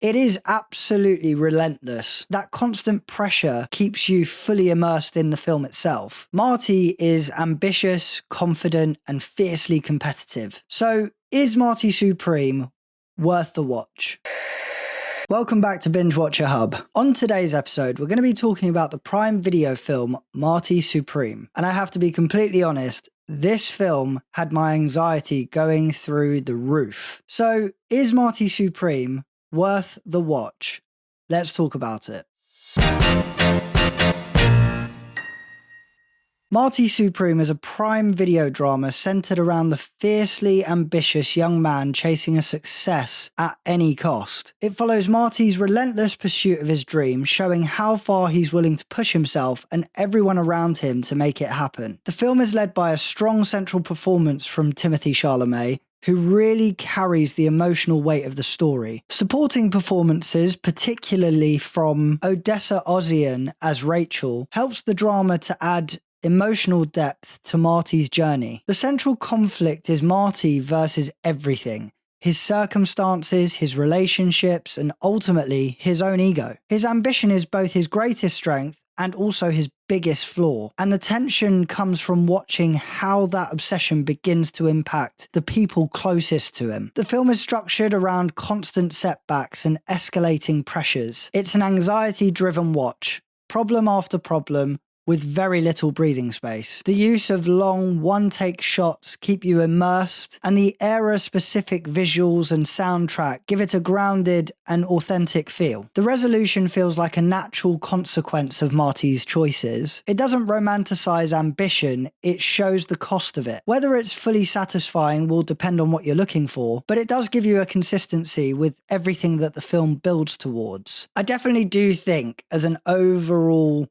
It is absolutely relentless. That constant pressure keeps you fully immersed in the film itself. Marty is ambitious, confident, and fiercely competitive. So, is Marty Supreme worth the watch? Welcome back to Binge Watcher Hub. On today's episode, we're going to be talking about the Prime Video film Marty Supreme. And I have to be completely honest, this film had my anxiety going through the roof. So, is Marty Supreme worth the watch? Let's talk about it. Marty Supreme is a Prime Video drama centered around the fiercely ambitious young man chasing a success at any cost. It follows Marty's relentless pursuit of his dream, showing how far he's willing to push himself and everyone around him to make it happen. The film is led by a strong central performance from Timothée Chalamet, who really carries the emotional weight of the story. Supporting performances, particularly from Odessa Ozian as Rachel, helps the drama to add emotional depth to Marty's journey. The central conflict is Marty versus everything. His circumstances, his relationships, and ultimately his own ego. His ambition is both his greatest strength and also his biggest flaw. And the tension comes from watching how that obsession begins to impact the people closest to him. The film is structured around constant setbacks and escalating pressures. It's an anxiety-driven watch, problem after problem, with very little breathing space. The use of long one-take shots keep you immersed, and the era-specific visuals and soundtrack give it a grounded and authentic feel. The resolution feels like a natural consequence of Marty's choices. It doesn't romanticize ambition, it shows the cost of it. Whether it's fully satisfying will depend on what you're looking for, but it does give you a consistency with everything that the film builds towards. I definitely do think, as an overall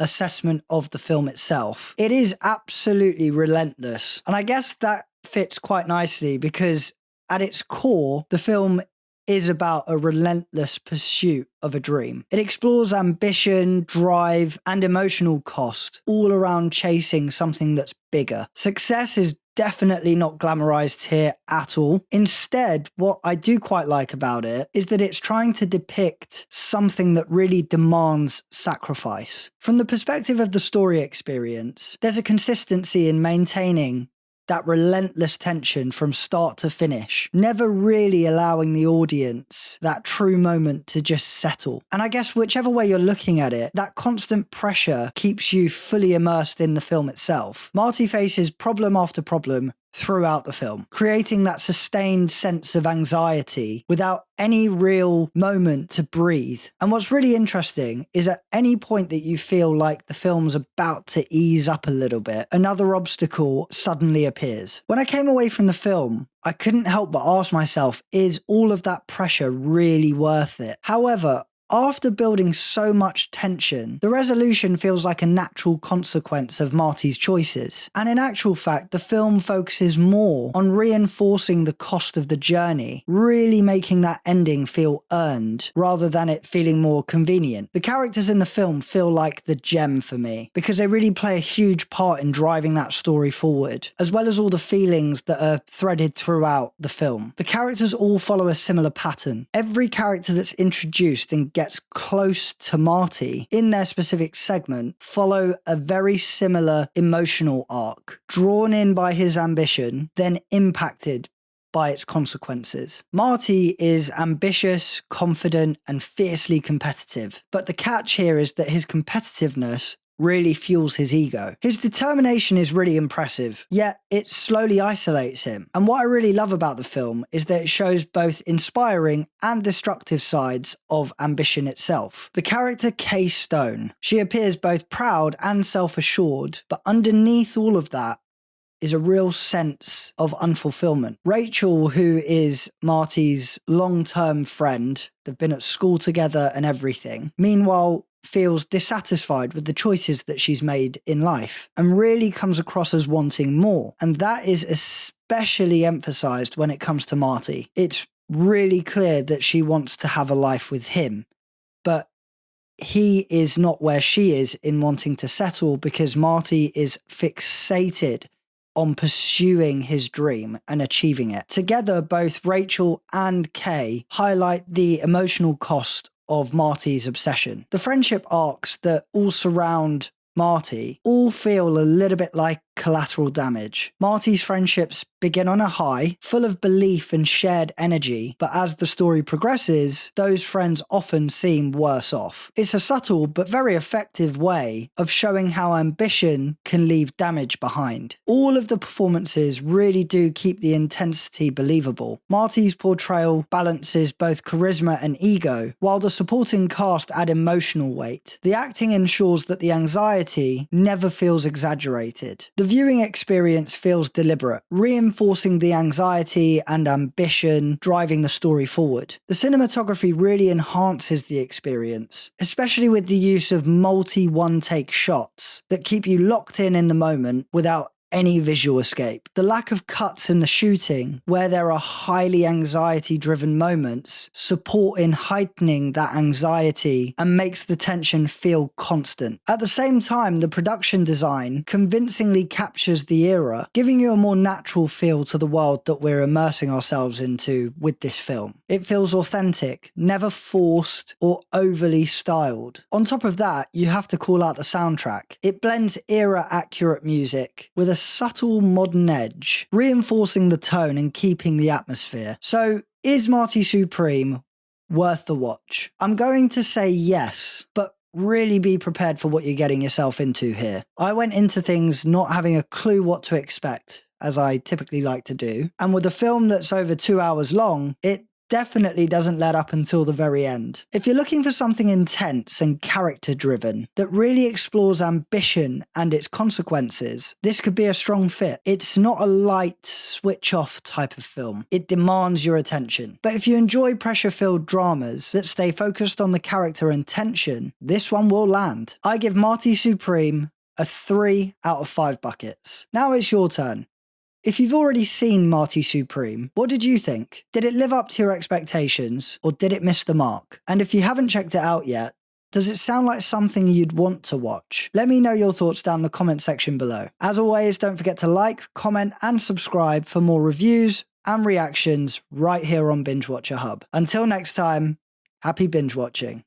assessment of the film itself, it is absolutely relentless. And I guess that fits quite nicely because at its core, the film is about a relentless pursuit of a dream. It explores ambition, drive, and emotional cost, all around chasing something that's bigger. Success is definitely not glamorized here at all. Instead, what I do quite like about it is that it's trying to depict something that really demands sacrifice. From the perspective of the story experience, there's a consistency in maintaining that relentless tension from start to finish, never really allowing the audience that true moment to just settle. And I guess whichever way you're looking at it, that constant pressure keeps you fully immersed in the film itself. Marty faces problem after problem throughout the film, creating that sustained sense of anxiety without any real moment to breathe. And what's really interesting is at any point that you feel like the film's about to ease up a little bit, another obstacle suddenly appears. When I came away from the film, I couldn't help but ask myself, is all of that pressure really worth it? However, after building so much tension, the resolution feels like a natural consequence of Marty's choices. And in actual fact, the film focuses more on reinforcing the cost of the journey, really making that ending feel earned, rather than it feeling more convenient. The characters in the film feel like the gem for me, because they really play a huge part in driving that story forward, as well as all the feelings that are threaded throughout the film. The characters all follow a similar pattern. Every character that's introduced and gets close to Marty in their specific segment follow a very similar emotional arc, drawn in by his ambition, then impacted by its consequences. Marty is ambitious, confident, and fiercely competitive, but the catch here is that his competitiveness really fuels his ego. His determination is really impressive, yet it slowly isolates him. And what I really love about the film is that it shows both inspiring and destructive sides of ambition itself. The character Kay Stone, she appears both proud and self-assured, but underneath all of that is a real sense of unfulfillment. Rachel, who is Marty's long-term friend, they've been at school together and everything, meanwhile feels dissatisfied with the choices that she's made in life and really comes across as wanting more. And that is especially emphasized when it comes to Marty. It's really clear that she wants to have a life with him, but he is not where she is in wanting to settle because Marty is fixated on pursuing his dream and achieving it. Together, both Rachel and Kay highlight the emotional cost of Marty's obsession. The friendship arcs that all surround Marty all feel a little bit like collateral damage. Marty's friendships begin on a high, full of belief and shared energy, but as the story progresses, those friends often seem worse off. It's a subtle but very effective way of showing how ambition can leave damage behind. All of the performances really do keep the intensity believable. Marty's portrayal balances both charisma and ego, while the supporting cast add emotional weight. The acting ensures that the anxiety never feels exaggerated. The viewing experience feels deliberate, reinforcing the anxiety and ambition driving the story forward. The cinematography really enhances the experience, especially with the use of multi one-take shots that keep you locked in the moment without any visual escape. The lack of cuts in the shooting, where there are highly anxiety-driven moments, support in heightening that anxiety and makes the tension feel constant. At the same time, the production design convincingly captures the era, giving you a more natural feel to the world that we're immersing ourselves into with this film. It feels authentic, never forced or overly styled. On top of that, you have to call out the soundtrack. It blends era-accurate music with a subtle modern edge, reinforcing the tone and keeping the atmosphere. So, is Marty Supreme worth the watch? I'm going to say yes, but really be prepared for what you're getting yourself into here. I went into things not having a clue what to expect, as I typically like to do, and with a film that's over 2 hours long, it definitely doesn't let up until the very end. If you're looking for something intense and character driven that really explores ambition and its consequences, this could be a strong fit. It's not a light switch off type of film. It demands your attention. But if you enjoy pressure filled dramas that stay focused on the character and tension, this one will land. I give Marty Supreme a 3 out of 5 buckets. Now it's your turn. If you've already seen Marty Supreme, what did you think? Did it live up to your expectations, or did it miss the mark? And if you haven't checked it out yet, does it sound like something you'd want to watch? Let me know your thoughts down in the comment section below. As always, don't forget to like, comment, and subscribe for more reviews and reactions right here on Binge Watcher Hub. Until next time, happy binge watching.